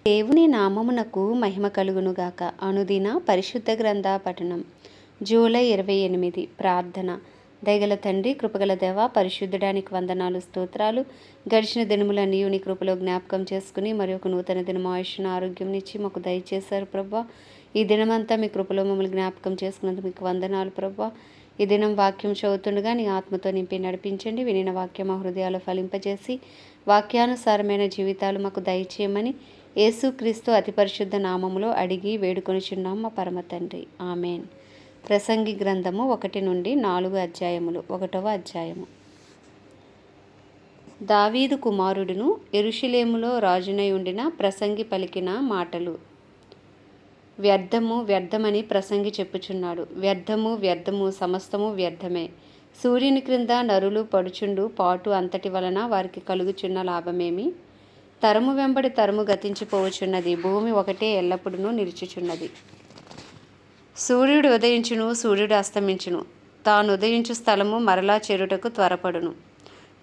దేవుని నామమునకు మహిమ కలుగునుగాక. అనుదిన పరిశుద్ధ గ్రంథ పఠనం. జూలై 28. ప్రార్థన. దయగల తండ్రి, కృపగల దేవ, పరిశుద్ధడానికి వందనాలు, స్తోత్రాలు. గడిచిన దినములన్నీ నీ కృపలో జ్ఞాపకం చేసుకుని మరి ఒక నూతన దినము ఆయుష్ను ఆరోగ్యంనిచ్చి మాకు దయచేశారు ప్రభా. ఈ దినమంతా మీ కృపలో మమ్మల్ని జ్ఞాపకం చేసుకున్నందుకు మీకు వందనాలు ప్రభా. ఈ దినం వాక్యం చదువుతుండగా నీ ఆత్మతో నింపి నడిపించండి. వినిన వాక్యం మా హృదయాలు ఫలింపజేసి వాక్యానుసారమైన జీవితాలు మాకు దయచేయమని యేసుక్రీస్తు అతి పరిశుద్ధ నామములో అడిగి వేడుకొనిచున్నాం మా పరమ తండ్రి. ఆమెన్. ప్రసంగి గ్రంథము 1 నుండి 4 అధ్యాయములు. 1వ అధ్యాయము. దావీదు కుమారుడును యెరూషలేములో రాజునై ఉండిన ప్రసంగి పలికిన మాటలు. వ్యర్థము వ్యర్థమని ప్రసంగి చెప్పుచున్నాడు. వ్యర్థము వ్యర్థము, సమస్తము వ్యర్థమే. సూర్యుని క్రింద నరులు పడుచుండు పాటు అంతటి వలన వారికి కలుగుచున్న లాభమేమి? తరము వెంబడి తరము గతించిపోవచున్నది. భూమి ఒకటే ఎల్లప్పుడూ నిలుచుచున్నది. సూర్యుడు ఉదయించును, సూర్యుడు అస్తమించును. తాను ఉదయించు స్థలము మరలా చేరుటకు త్వరపడును.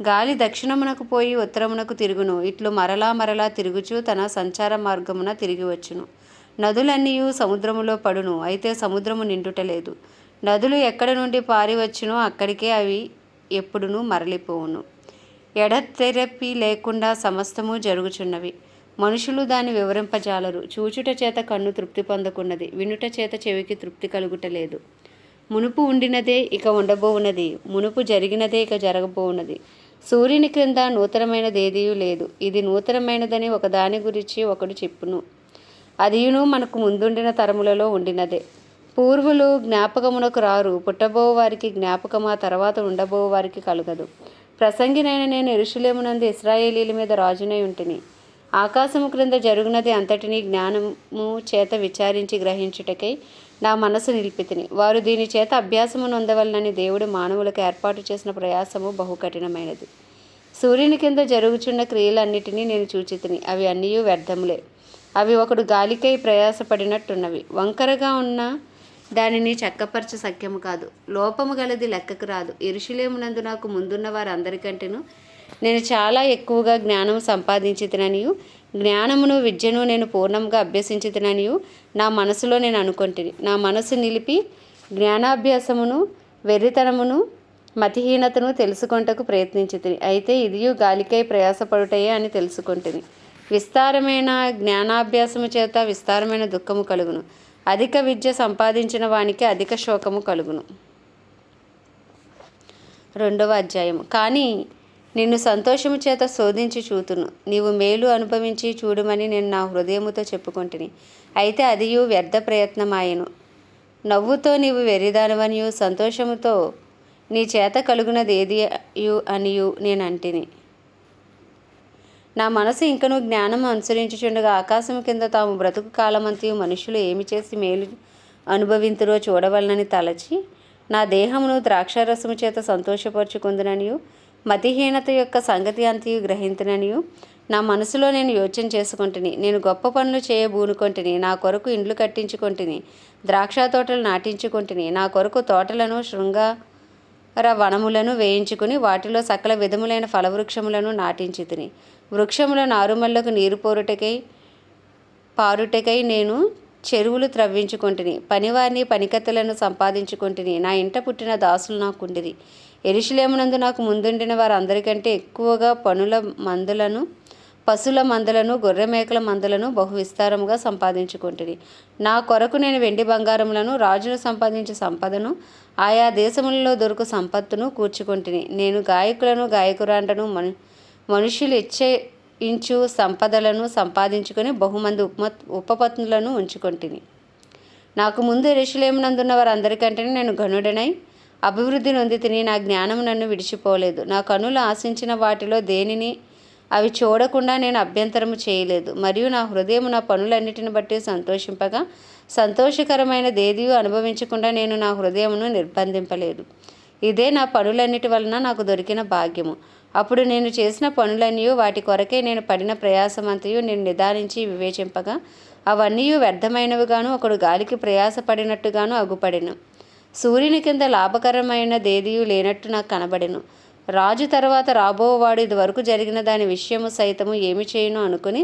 గాలి దక్షిణమునకు పోయి ఉత్తరమునకు తిరుగును. ఇట్లు మరలా మరలా తిరుగుచు తన సంచార మార్గమున తిరిగి వచ్చును. నదులన్నీ సముద్రములో పడును, అయితే సముద్రము నిండుటలేదు. నదులు ఎక్కడ నుండి పారి వచ్చునో అక్కడికే అవి ఎప్పుడునూ మరలిపోవును. ఎడతెరపి లేకుండా సమస్తము జరుగుచున్నవి. మనుషులు దాన్ని వివరింపజాలరు. చూచుట చేత కన్ను తృప్తి పొందకున్నది, వినుట చేత చెవికి తృప్తి కలుగుటలేదు. మునుపు ఉండినదే ఇక ఉండబోవున్నది, మునుపు జరిగినదే ఇక జరగబోవున్నది. సూర్యుని క్రింద నూతనమైనదేదియూ లేదు. ఇది నూతనమైనదని ఒకదాని గురించి ఒకడు చెప్పును. అదియును మనకు ముందుండిన తరములలో ఉండినదే. పూర్వులు జ్ఞాపకమునకు రారు, పుట్టబో వారికి జ్ఞాపకమా తర్వాత ఉండబో వారికి కలుగదు. ప్రసంగినైన నేను యెరూషలేమునందు ఇశ్రాయేలీల మీద రాజునై ఉంటిని. ఆకాశము క్రింద జరుగునది అంతటినీ జ్ఞానము చేత విచారించి గ్రహించుటకై నా మనసు నిలిపితిని. వారు దీని చేత అభ్యాసము నొందవలనని దేవుడు మానవులకు ఏర్పాటు చేసిన ప్రయాసము బహు కఠినమైనది. సూర్యుని కింద జరుగుచున్న క్రియలన్నిటినీ నేను చూచితిని. అవి అన్నీ వ్యర్థములే. అవి ఒకడు గాలికై ప్రయాసపడినట్టున్నవి. వంకరగా ఉన్న దానిని చక్కపరచ సఖ్యము కాదు. లోపము గలది లెక్కకు రాదు. యెరూషలేమునందు నాకు ముందున్న వారందరికంటేను నేను చాలా ఎక్కువగా జ్ఞానము సంపాదించితిననియు జ్ఞానమును విద్యను నేను పూర్ణంగా అభ్యసించితిననియు నా మనసులో నేను అనుకొంటిని. నా మనసు నిలిపి జ్ఞానాభ్యాసమును వెర్రితనమును మతిహీనతను తెలుసుకొంటకు ప్రయత్నించితిని. అయితే ఇదియు గాలికై ప్రయాసపడుటయే అని తెలుసుకొంటిని. విస్తారమైన జ్ఞానాభ్యాసము చేత విస్తారమైన దుఃఖము కలుగును. అధిక విద్య సంపాదించిన వానికి అధిక శోకము కలుగును. 2వ అధ్యాయము. కానీ నిన్ను సంతోషము చేత శోధించి చూతును. నీవు మేలు అనుభవించి చూడమని నేను నా హృదయముతో చెప్పుకొంటిని. అయితే అదియు వ్యర్థ ప్రయత్నమాయెను. నవ్వుతో నీవు వెర్రిదానవనియు సంతోషముతో నీ చేత కలుగునది ఏదియు అనియు నేను అంటిని. నా మనసు ఇంకను జ్ఞానము అనుసరించుచుండగా ఆకాశము కింద తాము బ్రతుకు కాలమంతయు మనుషులు ఏమి చేసి మేలు అనుభవింతురో చూడవలనని తలచి నా దేహమును ద్రాక్షారసము చేత సంతోషపరుచుకుందుననియు మతిహీనత యొక్క సంగతి అంతయు గ్రహింతుననియు నా మనసులో నేను యోచన చేసుకొంటిని. నేను గొప్ప పనులు చేయబూనుకొంటిని. నా కొరకు ఇండ్లు కట్టించుకొంటిని, ద్రాక్ష తోటలు నాటించుకొంటిని. నా కొరకు తోటలను శృంగార వనములను వేయించుకుని వాటిలో సకల విధములైన ఫలవృక్షములను నాటించితిని. వృక్షముల నారుమల్లకు నీరు పారుటకై నేను చెరువులు త్రవ్వించుకొంటిని. పనివారిని పనికత్తెలను సంపాదించుకొంటిని. నా ఇంట పుట్టిన దాసులు నాకుండిరి. యెరూషలేమునందు నాకు ముందుండిన వారందరికంటే ఎక్కువగా పశుల మందలను గొర్రెమేకల మందలను బహు విస్తారముగా సంపాదించుకొంటిని. నా కొరకు నేను వెండి బంగారములను, రాజును సంపాదించే సంపదను, ఆయా దేశములలో దొరుకు సంపత్తును కూర్చుకొంటిని. నేను గాయకులను, గాయకురాండ్రను, మనుష్యులు ఇచ్చయించు సంపదలను సంపాదించుకొని బహుమంది ఉపపత్నులను ఉంచుకొంటిని. నాకు ముందు యెరూషలేమునందున్న వారందరికంటే నేను ఘనుడనై అభివృద్ధి నొందితిని. నా జ్ఞానము నన్ను విడిచిపోలేదు. నా కనులు ఆశించిన వాటిలో దేనిని అవి చూడకుండా నేను అభ్యంతరము చేయలేదు. మరియు నా హృదయము నా పనులన్నిటిని బట్టి సంతోషింపగా సంతోషకరమైన దేదియు అనుభవించకుండా నేను నా హృదయమును నిర్బంధింపలేదు. ఇదే నా పనులన్నిటి వలన నాకు దొరికిన భాగ్యము. అప్పుడు నేను చేసిన పనులన్నీ వాటి కొరకే నేను పడిన ప్రయాసమంతయు నేను నిదానించి వివేచింపగా అవన్నీ వ్యర్థమైనవిగాను ఒకడు గాలికి ప్రయాసపడినట్టుగాను అగుపడెను. సూర్యుని కింద లాభకరమైన దేదియు లేనట్టు నాకు కనబడెను. రాజు తర్వాత రాబోవాడు ఇదివరకు జరిగిన దాని విషయము సైతము ఏమి చేయును అనుకుని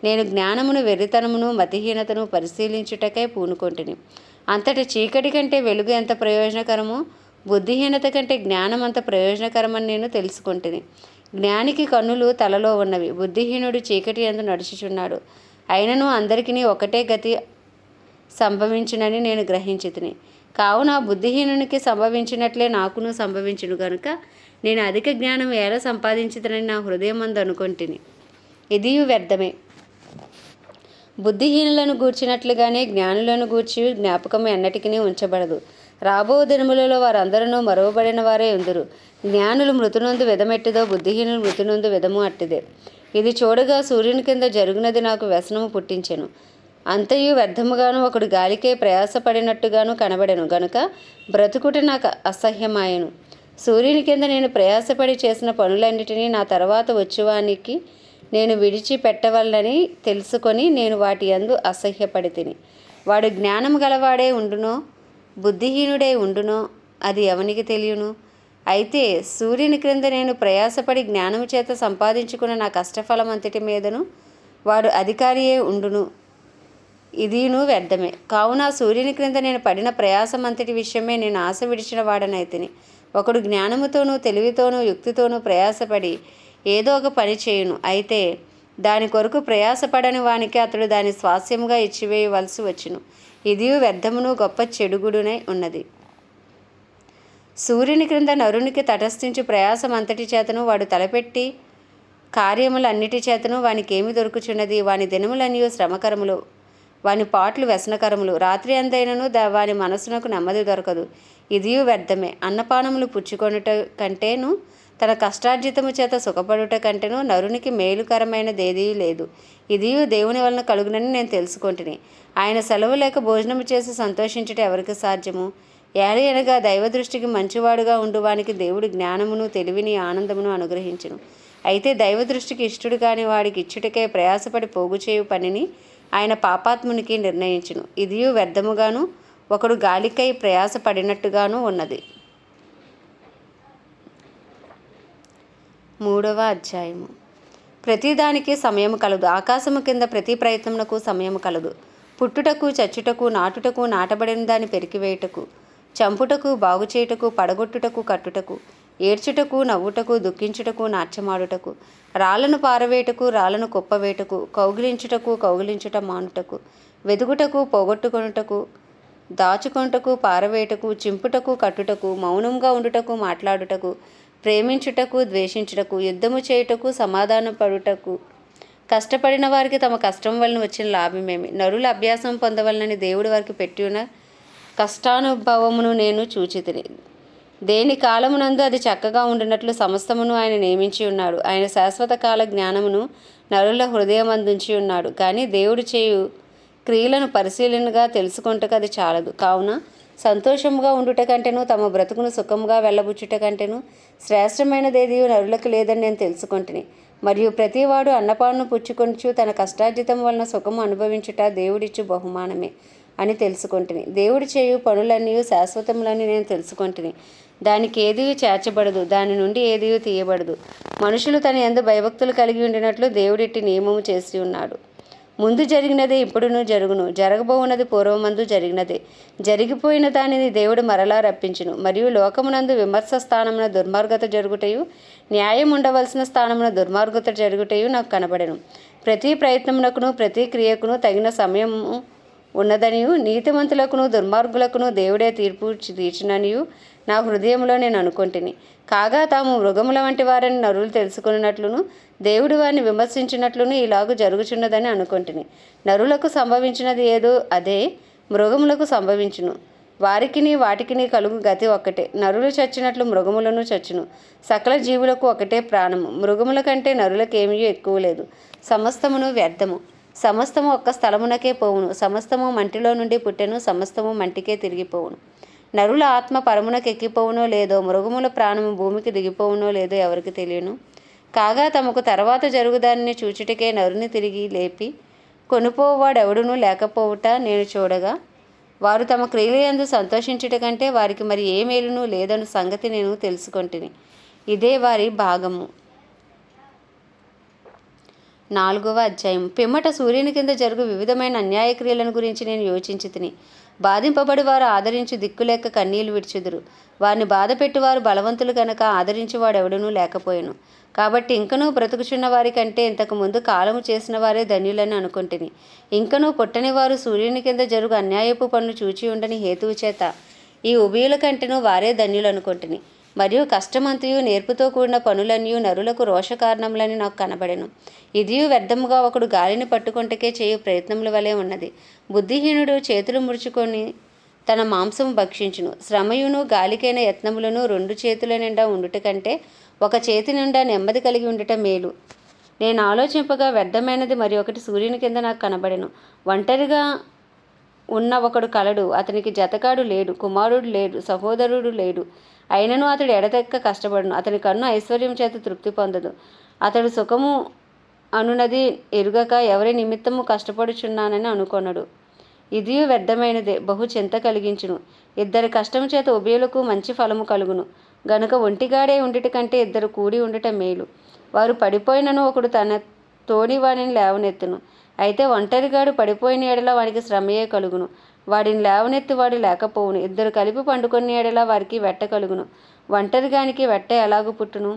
నేను జ్ఞానమును వెర్రితనమును మతిహీనతను పరిశీలించుటకై పూనుకొంటిని. అంతటి చీకటి కంటే వెలుగు ఎంత ప్రయోజనకరమో బుద్ధిహీనత కంటే జ్ఞానం అంత ప్రయోజనకరమని నేను తెలుసుకొంటిని. జ్ఞానికి కన్నులు తలలో ఉన్నవి, బుద్ధిహీనుడు చీకటి యందు నడుచుచున్నాడు. అయినను అందరికీ ఒకటే గతి సంభవించునని నేను గ్రహించితిని. కావున బుద్ధిహీనునికి సంభవించినట్లే నాకును సంభవించును గనుక నేను అధిక జ్ఞానం ఎలా సంపాదించుదనని నా హృదయమందు అనుకొంటిని. ఇదియు వ్యర్థమే. బుద్ధిహీనులను గూర్చినట్లుగానే జ్ఞానులను గూర్చి జ్ఞాపకం ఎన్నటికీ ఉంచబడదు. రాబో దినములలో వారందరూ మరువబడిన వారే ఉందురు. జ్ఞానులు మృతునందు విధమెట్టిదో బుద్ధిహీనులు మృతునందు విధము అట్టిదే. ఇది చూడగా సూర్యుని కింద జరుగునది నాకు వ్యసనము పుట్టించెను. అంతయు వ్యర్థముగాను ఒకడు గాలికే ప్రయాసపడినట్టుగాను కనబడెను గనుక బ్రతుకుట నాకు అసహ్యమాయెను. సూర్యుని కింద నేను ప్రయాసపడి చేసిన పనులన్నిటినీ నా తర్వాత వచ్చువానికి నేను విడిచిపెట్టవలనని తెలుసుకొని నేను వాటి యందు అసహ్యపడితిని. వాడు జ్ఞానము గలవాడే ఉండునో బుద్ధిహీనుడే ఉండునో అది ఎవనికి తెలియను. అయితే సూర్యుని క్రింద నేను ప్రయాసపడి జ్ఞానము చేత సంపాదించుకున్న నా కష్టఫలం అంతటి మీదను వాడు అధికారియే ఉండును. ఇదిను వ్యర్థమే. కావున సూర్యుని క్రింద నేను పడిన ప్రయాసం అంతటి విషయమే నేను ఆశ విడిచిన వాడనైతిని. ఒకడు జ్ఞానముతోనూ తెలివితోనూ యుక్తితోనూ ప్రయాసపడి ఏదో ఒక పని చేయును. అయితే దాని కొరకు ప్రయాసపడని వానికి అతడు దాని స్వాస్యముగా ఇచ్చివేయవలసి వచ్చును. ఇదియు వ్యర్థమును గొప్ప చెడుగుడునై ఉన్నది. సూర్యుని క్రింద నరునికి తటస్థించు ప్రయాసం అంతటి చేతను వాడు తలపెట్టి కార్యములన్నిటి చేతను వానికేమి దొరుకుచున్నది? వాని దినములన్నీ శ్రమకరములు, వాని పాటలు వ్యసనకరములు. రాత్రి అందైనను వాని మనసునకు నెమ్మది దొరకదు. ఇదియు వ్యర్థమే. అన్నపానములు పుచ్చుకొనుట కంటేను తన కష్టార్జితము చేత సుఖపడుట కంటేను నరునికి మేలుకరమైనదేదీ లేదు. ఇదియు దేవుని వలన కలుగునని నేను తెలుసుకొంటిని. ఆయన సెలవు లేక భోజనము చేసి సంతోషించుట ఎవరికి సాధ్యము? ఏలి అనగా దైవ దృష్టికి మంచివాడుగా ఉండువానికి దేవుడు జ్ఞానమును తెలివిని ఆనందమును అనుగ్రహించును. అయితే దైవ దృష్టికి ఇష్టడు కాని వాడికి ఇచ్చుటకే ప్రయాసపడి పోగు చేయు పనిని ఆయన పాపాత్మునికి నిర్ణయించును. ఇదియు వ్యర్థముగాను ఒకడు గాలికై ప్రయాసపడినట్టుగాను ఉన్నది. 3వ అధ్యాయము. ప్రతిదానికి సమయము కలదు. ఆకాశము కింద ప్రతి ప్రయత్నమునకు సమయము కలదు. పుట్టుటకు, చచ్చుటకు, నాటుటకు, నాటబడిన దాన్ని పెరికివేయుటకు, చంపుటకు, బాగుచేయుటకు, పడగొట్టుటకు, కట్టుటకు, ఏడ్చుటకు, నవ్వుటకు, దుఃఖించుటకు, నాట్యమాడుటకు, రాళ్లను పారవేయుటకు, రాళ్లను కుప్పవేయుటకు, కౌగిలించుటకు, కౌగిలించుట మానుటకు, వెతుకుటకు, పోగొట్టుకొనుటకు, దాచుకొనుటకు, పారవేయుటకు, చింపుటకు, కట్టుటకు, మౌనంగా ఉండుటకు, మాట్లాడుటకు, ప్రేమించుటకు, ద్వేషించుటకు, యుద్ధము చేయుటకు, సమాధానపడుటకు, కష్టపడిన వారికి తమ కష్టం వలన వచ్చిన లాభమేమి? నరుల అభ్యాసం పొందవలనని దేవుడి వారికి పెట్టిన కష్టానుభవమును నేను చూచితిని. దేని కాలమునందు అది చక్కగా ఉండినట్లు సమస్తమును ఆయన నియమించి ఉన్నాడు. ఆయన శాశ్వత కాల జ్ఞానమును నరుల హృదయమందుంచి ఉన్నాడు. కానీ దేవుడు చేయు క్రియలను పరిశీలనగా తెలుసుకొనుటకు అది చాలదు. కావున సంతోషముగా ఉండుట కంటేను తమ బ్రతుకును సుఖముగా వెళ్ళబుచ్చుట కంటేను శ్రేష్టమైనదేది నరులకు లేదని నేను తెలుసుకొంటిని. మరియు ప్రతివాడు అన్నపాలను పుచ్చుకొనుచు తన కష్టార్జితం వలన సుఖము అనుభవించుట దేవుడిచ్చు బహుమానమే అని తెలుసుకొంటిని. దేవుడు చేయు పనులన్నీ శాశ్వతములని నేను తెలుసుకొంటిని. దానికి ఏదీ చేర్చబడదు, దాని నుండి ఏదీ తీయబడదు. మనుషులు తన యందు భయభక్తులు కలిగి ఉండినట్లు దేవుడిట్టి నియమము చేసి ఉన్నాడు. ముందు జరిగినదే ఇప్పుడును జరుగును, జరగబోవున్నది పూర్వమందు జరిగినదే. జరిగిపోయిన దానిని దేవుడు మరలా రప్పించును. మరియు లోకమునందు విమర్శ స్థానమున దుర్మార్గత జరుగుటయు, న్యాయం ఉండవలసిన స్థానమున దుర్మార్గత జరుగుటయు నాకు కనబడెను. ప్రతి ప్రయత్నమునకును ప్రతి క్రియకును తగిన సమయము ఉన్నదనియు, నీతిమంతులకును దుర్మార్గులకును దేవుడే తీర్పు తీర్చుననియు నా హృదయంలో నేను అనుకొంటిని. కాగా తాము మృగముల వంటి వారని నరులు తెలుసుకున్నట్లును దేవుడు వారిని విమర్శించినట్లును ఇలాగూ జరుగుచున్నదని అనుకొంటిని. నరులకు సంభవించినది ఏదో అదే మృగములకు సంభవించును. వారికిని వాటికిని కలుగు గతి ఒక్కటే. నరులు చచ్చినట్లు మృగములను చచ్చును. సకల జీవులకు ఒకటే ప్రాణము. మృగముల కంటే నరులకేమీ ఎక్కువ లేదు. సమస్తమును వ్యర్థము. సమస్తము ఒక్క స్థలమునకే పోవును. సమస్తము మంటిలో నుండి పుట్టెను, సమస్తము మంటికే తిరిగిపోవును. నరుల ఆత్మ పరమునకు ఎక్కిపోవునో లేదో, మృగముల ప్రాణము భూమికి దిగిపోవునో లేదో ఎవరికి తెలియను. కాగా తమకు తర్వాత జరుగుదానిని చూచుటకే నరుని తిరిగి లేపి కొనుపోవాడెవడునూ లేకపోవుట నేను చూడగా, వారు తమ క్రియలయందు సంతోషించుట కంటే వారికి మరి ఏ మేలునూ లేదను సంగతి నేను తెలుసుకొంటిని. ఇదే వారి భాగము. 4వ అధ్యాయం. పిమ్మట సూర్యుని కింద జరుగు వివిధమైన అన్యాయ క్రియలను గురించి నేను యోచించి తిని. బాధింపబడి వారు ఆదరించి దిక్కులేక కన్నీళ్లు విడిచుదురు. వారిని బాధపెట్టువారు బలవంతులు గనక ఆదరించేవాడెవడనూ లేకపోయెను. కాబట్టి ఇంకనూ బ్రతుకుచున్న వారి కంటే ఇంతకు ముందు కాలము చేసిన వారే ధన్యులని అనుకుంటుని. ఇంకనూ పుట్టని వారు సూర్యుని కింద జరుగు అన్యాయపు పనులు చూచి ఉండని హేతువు చేత ఈ ఉభయుల కంటేనూ వారే ధన్యులు అనుకుంటుని. మరియు కష్టమంతయు నేర్పుతో కూడిన పనులన్నీ నరులకు రోషకారణములని నాకు కనబడెను. ఇదియు వ్యర్థముగా ఒకడు గాలిని పట్టుకొంటకే చేయు ప్రయత్నముల వలె ఉన్నది. బుద్ధిహీనుడు చేతులు ముడుచుకొని తన మాంసము భక్షించును. శ్రమయును గాలికైన యత్నములను 2 చేతుల నిండా ఉండుట కంటే ఒక చేతి నిండా నెమ్మది కలిగి ఉండుట మేలు. నేను ఆలోచింపగా వ్యర్థమైనది మరి ఒకటి సూర్యుని కింద నాకు కనబడెను. ఒంటరిగా ఉన్న ఒకడు కలడు, అతనికి జతకాడు లేడు, కుమారుడు లేడు, సహోదరుడు లేడు. అయినను అతడు ఎడతెక్క కష్టపడును. అతని కన్ను ఐశ్వర్యం చేత తృప్తి పొందదు. అతడు సుఖము అనునది ఎరుగక ఎవరి నిమిత్తము కష్టపడుచున్నానని అనుకొనడు. ఇది వ్యర్థమైనదే, బహు చింత కలిగించును. ఇద్దరి కష్టము చేత ఉభయులకు మంచి ఫలము కలుగును. గనుక ఒంటిగాడే ఉండుట కంటే ఇద్దరు కూడి ఉండుట మేలు. వారు పడిపోయినను ఒకడు తన తోడి వాడిని లేవనెత్తును. అయితే ఒంటరిగాడు పడిపోయిన ఎడల వాడికి శ్రమయే కలుగును. వాడిని లేవనెత్తి వాడు లేకపోవును. ఇద్దరు కలిపి పండుకొని ఎడల వారికి వెట్ట కలుగును. ఒంటరిగానికి వెట్ట ఎలాగు పుట్టును?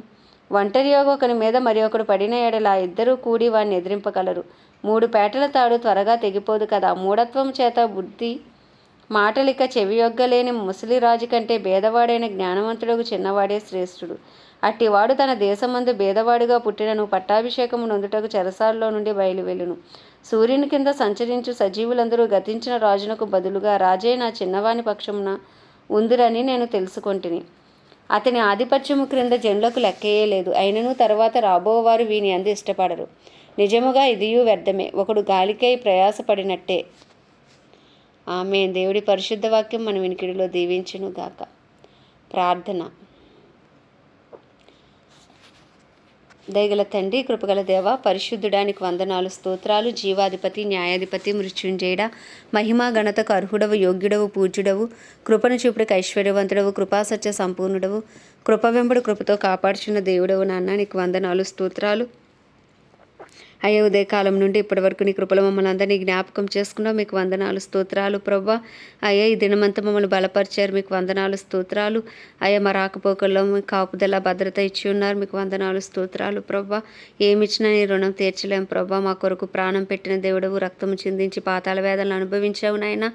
ఒంటరి యోగ ఒకని మీద మరి ఒకడు పడిన ఎడల ఇద్దరూ కూడి వాడిని ఎదిరింపగలరు. 3 పేటల తాడు త్వరగా తెగిపోదు కదా. మూఢత్వం చేత బుద్ధి మాటలిక చెవియొగ్గలేని ముసలిరాజు కంటే భేదవాడైన జ్ఞానవంతుడకు చిన్నవాడే శ్రేష్ఠుడు. అట్టివాడు తన దేశమందు భేదవాడిగా పుట్టినను పట్టాభిషేకము నొందుటకు చెరసాల్లో నుండి బయలువెళ్ళును. సూర్యుని కింద సంచరించు సజీవులందరూ గతించిన రాజునకు బదులుగా రాజే నా చిన్నవాని పక్షమున ఉందిరని నేను తెలుసుకొంటిని. అతని ఆధిపత్యము క్రింద జనులకు లెక్కయే లేదు. అయినను తర్వాత రాబోవారు వీని అందు ఇష్టపడరు. నిజముగా ఇదియు వ్యర్థమే, ఒకడు గాలికై ప్రయాసపడినట్టే. ఆమేన్. దేవుడి పరిశుద్ధ వాక్యం మన వినికిడిలో దీవించును గాక. ప్రార్థన. దయగల తండ్రి, కృపగల దేవ, పరిశుద్ధుడానికి వందనాలు, స్తోత్రాలు. జీవాధిపతి, న్యాయాధిపతి, మృత్యుంజయుడా, మహిమా ఘనతకు అర్హుడవు, యోగ్యుడవు, పూజ్యుడవు, కృపను చూపుడికి ఐశ్వర్యవంతుడవు, కృపాసత్య సంపూర్ణుడవు, కృప వెంబడి కృపతో కాపాడుచున్న దేవుడవు నాన్న, నీకు వందనాలు, స్తోత్రాలు. అయ్యా, ఉదయకాలం నుండి ఇప్పటి వరకు నీ కృపలో మమ్మల్ని అందరినీ జ్ఞాపకం చేసుకున్నావు. మీకు వందనాలు, స్తోత్రాలు ప్రభా. అయ్యా, ఈ దినమంతా మమ్మల్ని బలపరిచారు. మీకు వందనాలు, స్తోత్రాలు. అయ్యా, మా రాకపోకల్లో మీకు కాపుదల భద్రత ఇచ్చి ఉన్నారు. మీకు వందనాలు, స్తోత్రాలు ప్రభా. ఏమిచ్చినా నీ రుణం తీర్చలేం ప్రభా. మా కొరకు ప్రాణం పెట్టిన దేవుడవు, రక్తము చిందించి పాతాళ వేదనలు అనుభవించావు నాయన.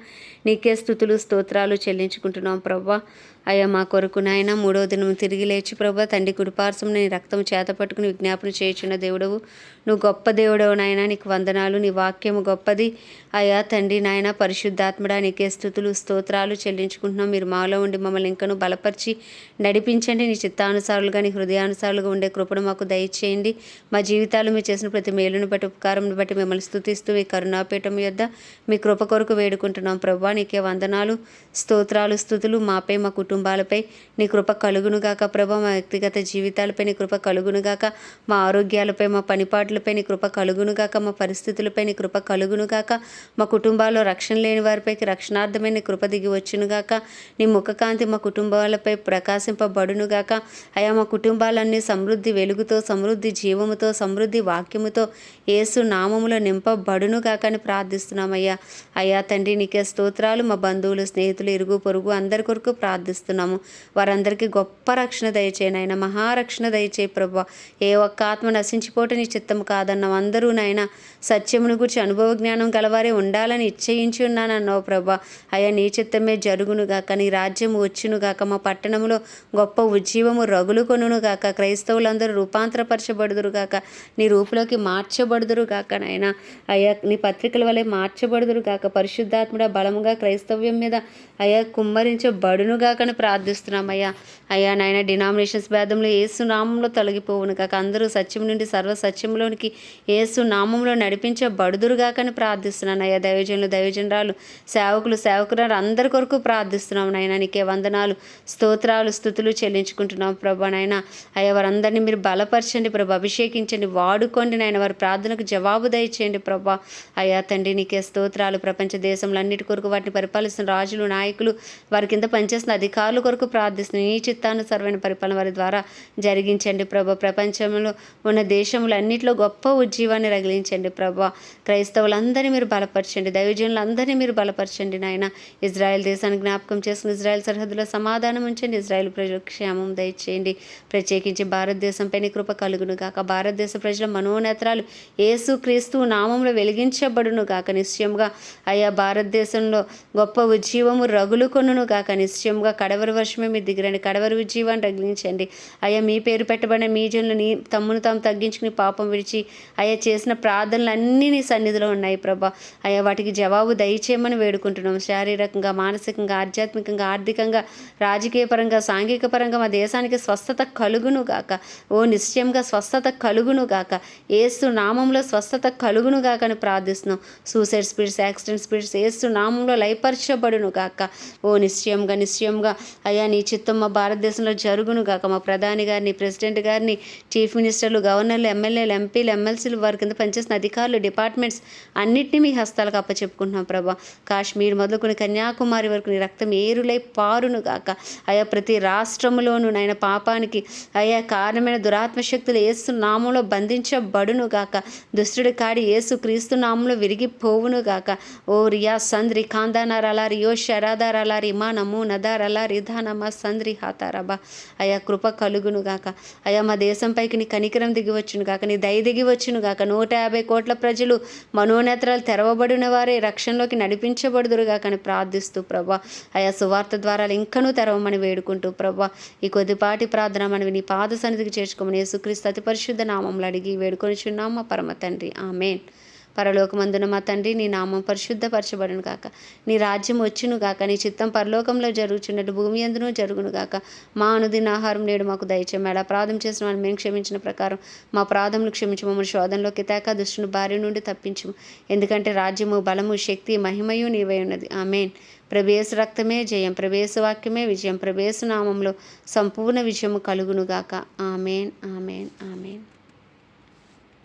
నీకే స్తుతులు, స్తోత్రాలు చెల్లించుకుంటున్నాం ప్రభా. అయ్యా, మా కొరకు నాయన 3వ దినం తిరిగి లేచి ప్రభా తండ్రి కుడిపార్శ్వం నీ రక్తం చేత పట్టుకుని విజ్ఞాపన చేయుచున్న దేవుడవు, నువ్వు గొప్ప దేవుడవు నాయన. నీకు వందనాలు. నీ వాక్యము గొప్పది అయ్యా తండ్రి నాయన. పరిశుద్ధాత్మడా, నీకే స్తుతులు, స్తోత్రాలు చెల్లించుకుంటున్నాం. మీరు మాలో ఉండి మమ్మల్ని ఇంకనూ బలపరిచి నడిపించండి. నీ చిత్తానుసారులుగా, నీ హృదయానుసారులుగా ఉండే కృపను మాకు దయచేయండి. మా జీవితాలు మీరు చేసిన ప్రతి మేలును బట్టి, ఉపకారం బట్టి మిమ్మల్ని స్తుతిస్తూ మీ కరుణాపీఠం యొద్ద మీ కృప కొరకు వేడుకుంటున్నాం ప్రభా. నీకే వందనాలు, స్తోత్రాలు, స్తుతులు. మాపై, మా కుటుంబాలపై నీ కృప కలుగునుగాక ప్రభా. మా వ్యక్తిగత జీవితాలపై నీ కృప కలుగునుగాక. మా ఆరోగ్యాలపై, మా పనిపాట్లపై నీ కృప కలుగునుగాక. మా పరిస్థితులపై నీ కృప కలుగునుగాక. మా కుటుంబాల్లో రక్షణ లేని వారిపైకి రక్షణార్థమైన నీ కృప దిగి వచ్చునుగాక. నీ ముఖకాంతి మా కుటుంబాలపై ప్రకాశింపబడునుగాక. అయా, మా కుటుంబాలన్నీ సమృద్ధి వెలుగుతో, సమృద్ధి జీవముతో, సమృద్ధి వాక్యముతో యేసు నామములో నింపబడునుగాక అని ప్రార్థిస్తున్నామయ్యా. అయ్యా తండ్రి, నీకే స్తోత్రాలు. మా బంధువులు, స్నేహితులు, ఇరుగు పొరుగు అందరి కొరకు ప్రార్థిస్తున్నాము. వారందరికీ గొప్ప రక్షణ దయచేయి నాయన, మహారక్షణ దయచేయి ప్రభా. ఏ ఒక్క ఆత్మ నశించిపోవటం నీ చిత్తం కాదన్నాం. అందరూ నాయన సత్యమును గురించి అనుభవ జ్ఞానం గలవారే ఉండాలని ఇచ్చయించి ఉన్నానన్నావు ప్రభా. అయ్యా, నీ చిత్తమే జరుగునుగాక. నీ రాజ్యము వచ్చునుగాక. మా పట్టణంలో గొప్ప ఉజ్జీవము రగులుకొనుగాక. క్రైస్తవులందరూ రూపాంతరపరచబడుదురుగాక. నీ రూపులోకి మార్చబడుదురుగాక నాయన. అయ్యా, నీ పత్రికల వలె మార్చబడుదురుగాక. పరిశుద్ధాత్ముడ బలముగా క్రైస్తవ్యం మీద అయ్యా కుమ్మరించబడునుగాకని ప్రార్థిస్తున్నామయ్యా. అయ్యా నాయన, డినామినేషన్స్ భేదంలో యేసు నామంలో తొలగిపోవును కాక. అందరూ సత్యం నుండి సర్వసత్యంలోనికి యేసు నామంలో నడిపించబడుదురుగాకని ప్రార్థిస్తున్నాను అయ్యా. దైవజనులు, దైవజనరాలు, సేవకులు, సేవకురాలు అందరి కొరకు ప్రార్థిస్తున్నాం నాయన. నీకే వందనాలు, స్తోత్రాలు, స్తుతులు చెల్లించుకుంటున్నాం ప్రభా నాయన. అయ్యా, వారందరినీ మీరు బలపరచండి ప్రభా, అభిషేకించండి, వాడుకోండి నాయన. వారి ప్రార్థనకు జవాబు దయచేయండి ప్రభా. అయ్యా తండ్రి, నీకే స్తోత్రాలు. ప్రపంచ దేశంలో అన్నిటి కొరకు వాటిని పరిపాలిస్తున్న రాజులు, నాయకులు, వారి కింద పనిచేస్తున్న అధికారులు అధికారుల కొరకు ప్రార్థిస్తున్నాను. నీ చిత్తానుసరమైన పరిపాలన వారి ద్వారా జరిగించండి ప్రభా. ప్రపంచంలో ఉన్న దేశములన్నింటిలో గొప్ప ఉజ్జీవాన్ని రగిలించండి ప్రభా. క్రైస్తవులందరినీ మీరు బలపరచండి, దైవజనులందరినీ మీరు బలపరచండి నాయన. ఇజ్రాయెల్ దేశాన్ని జ్ఞాపకం చేసుకుని ఇజ్రాయెల్ సరిహద్దులో సమాధానం ఉంచండి, ఇజ్రాయెల్ ప్రజలకు క్షేమం దయచేయండి. ప్రత్యేకించి భారతదేశంపై నీ కృప కలుగును గాక. భారతదేశ ప్రజల మనోనేత్రాలు యేసు క్రీస్తు నామంలో వెలిగించబడును గాక. నిశ్చయంగా అయ్యా భారతదేశంలో గొప్ప ఉజ్జీవము రగులు కొనును గాక. నిశ్చయంగా కడవరి వర్షమే మీ దిగిరండి, కడవరి ఉజ్జీవాన్ని రగిలించండి అయ్యా. మీ పేరు పెట్టబడిన మీ జనులు నీ తమ్మును తాము తగ్గించుకుని పాపం విడిచి అయ్యా చేసిన ప్రార్థనలు అన్నీ నీ సన్నిధిలో ఉన్నాయి ప్రభా. అయ్యా వాటికి జవాబు దయచేయమని వేడుకుంటున్నాం. శారీరకంగా, మానసికంగా, ఆధ్యాత్మికంగా, ఆర్థికంగా, రాజకీయ పరంగా, సాంఘిక పరంగా మా దేశానికి స్వస్థత కలుగును గాక. ఓ నిశ్చయంగా స్వస్థత కలుగును గాక. యేసు నామంలో స్వస్థత కలుగును గాక అని ప్రార్థిస్తున్నాం. సూసైడ్ స్పిరిట్స్, యాక్సిడెంట్ స్పిరిట్స్ యేసు నామంలో లయపరచబడును గాక. ఓ నిశ్చయంగా అయ్యా నీ చిత్తం మా భారతదేశంలో జరుగును గాక. మా ప్రధాని గారిని, ప్రెసిడెంట్ గారిని, చీఫ్ మినిస్టర్లు, గవర్నర్లు, ఎమ్మెల్యేలు, ఎంపీలు, ఎమ్మెల్సీలు, వారి కింద పనిచేసిన అధికారులు, డిపార్ట్మెంట్స్ అన్నింటినీ మీ హస్తాలకు అప్పచెప్పుకుంటున్నాం ప్రభా. కాశ్మీర్ మొదలుకొని కన్యాకుమారి వరకు నీ రక్తం ఏరులై పారును గాక. అయా ప్రతి రాష్ట్రములోనూ నాయన పాపానికి అయా కారణమైన దురాత్మ శక్తులు యేసు నామంలో బంధించబడును గాక. దుష్టుడి కాడి యేసు క్రీస్తు నామంలో విరిగిపోవును గాక. ఓ రియా సంద్రి కాందానారలారి యో శరాదారలారి మా నమూ నదారలా రిధానమా సంద్రి హాతారబా. అయా కృప కలుగును గాక. అయా మా దేశంపైకి నీ కనికరం దిగివచ్చును గాక, నీ దయ దిగివచ్చును గాక. 150 కోట్ల ప్రజలు మనోనేత్రాలు తెరవబడిన వారే రక్షణలోకి నడిపించబడుదురు గాక అని ప్రార్థిస్తూ ప్రభా. అయా సువార్త ద్వారాలు ఇంకనూ తెరవమని వేడుకుంటూ ప్రభా ఈ కొద్దిపాటి ప్రార్థన మనవి నీ పాద సన్నిధికి చేర్చుకోమని యేసుక్రీస్తు అతి పరిశుద్ధ నామంలో అడిగి వేడుకొనిచున్నాం మా పరమ తండ్రి, ఆమేన్. పరలోకమందున మా తండ్రి నీ నామం పరిశుద్ధపరచబడును గాక. నీ రాజ్యం వచ్చును గాక. నీ చిత్తం పరలోకంలో జరుగుచున్నట్టు భూమి అందును జరుగును గాక. మా అనుదిన ఆహారం నేడు మాకు దయచేయము. ఎలా అపరాధం చేసిన వాళ్ళు మేము క్షమించిన ప్రకారం మా అపరాధములు క్షమించు. మమ్మల్ని శోధనలోకి తేక దుష్టుని బారి నుండి తప్పించుము. ఎందుకంటే రాజ్యము, బలము, శక్తి, మహిమయు నీవై ఉన్నది, ఆమేన్. ప్రభు రక్తమే జయం, ప్రభు వాక్యమే విజయం, ప్రభు నామంలో సంపూర్ణ విజయము కలుగును గాక, ఆమేన్, ఆమేన్, ఆమేన్.